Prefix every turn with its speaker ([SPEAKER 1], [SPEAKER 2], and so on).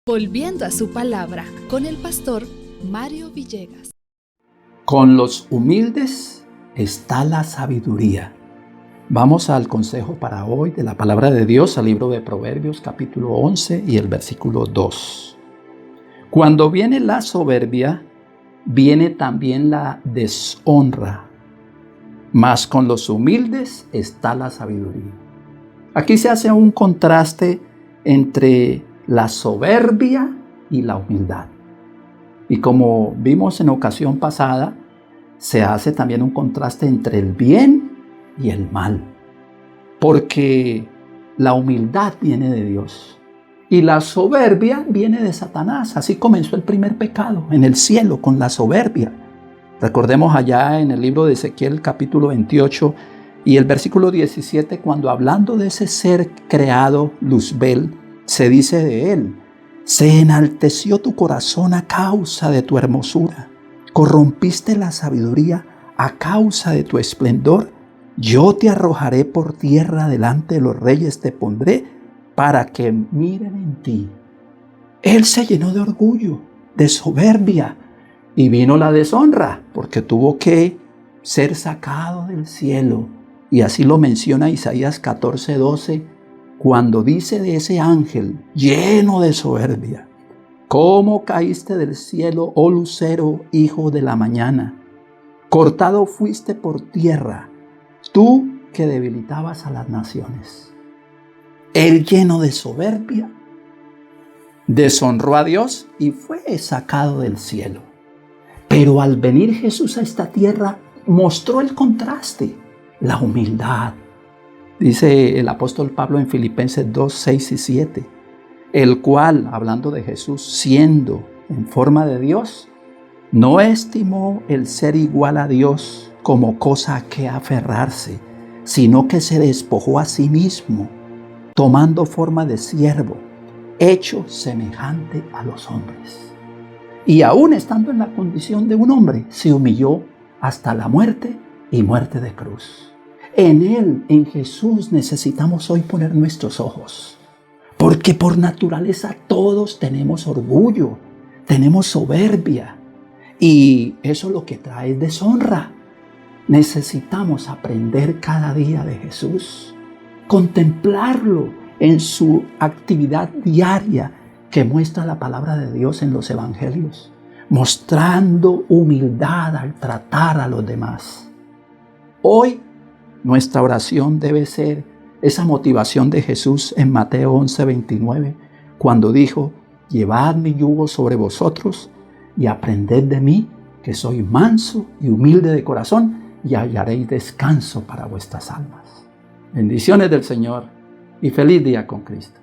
[SPEAKER 1] Volviendo a su palabra con el pastor Mario Villegas.
[SPEAKER 2] Con los humildes está la sabiduría. Vamos al consejo para hoy de la palabra de Dios, al libro de Proverbios, capítulo 11 y el versículo 2. Cuando viene la soberbia, viene también la deshonra, mas con los humildes está la sabiduría. Aquí se hace un contraste entre la soberbia y la humildad. Y como vimos en ocasión pasada, se hace también un contraste entre el bien y el mal. Porque la humildad viene de Dios y la soberbia viene de Satanás. Así comenzó el primer pecado en el cielo, con la soberbia. Recordemos allá en el libro de Ezequiel capítulo 28 y el versículo 17, cuando hablando de ese ser creado, Luzbel, se dice de él: se enalteció tu corazón a causa de tu hermosura, corrompiste la sabiduría a causa de tu esplendor. Yo te arrojaré por tierra, delante de los reyes te pondré, para que miren en ti. Él se llenó de orgullo, de soberbia, y vino la deshonra, porque tuvo que ser sacado del cielo. Y así lo menciona Isaías 14:12, cuando dice de ese ángel lleno de soberbia: ¿cómo caíste del cielo, oh lucero, hijo de la mañana? Cortado fuiste por tierra, tú que debilitabas a las naciones. Él, lleno de soberbia, deshonró a Dios y fue sacado del cielo. Pero al venir Jesús a esta tierra, mostró el contraste, la humildad. Dice el apóstol Pablo en Filipenses 2, 6 y 7, el cual, hablando de Jesús, siendo en forma de Dios, no estimó el ser igual a Dios como cosa a que aferrarse, sino que se despojó a sí mismo, tomando forma de siervo, hecho semejante a los hombres. Y aún estando en la condición de un hombre, se humilló hasta la muerte y muerte de cruz. En Él, en Jesús, necesitamos hoy poner nuestros ojos, porque por naturaleza todos tenemos orgullo, tenemos soberbia, y eso lo que trae es deshonra. Necesitamos aprender cada día de Jesús, contemplarlo en su actividad diaria que muestra la palabra de Dios en los evangelios, mostrando humildad al tratar a los demás. Hoy nuestra oración debe ser esa motivación de Jesús en Mateo 11:29, cuando dijo: llevad mi yugo sobre vosotros y aprended de mí, que soy manso y humilde de corazón, y hallaréis descanso para vuestras almas. Bendiciones del Señor y feliz día con Cristo.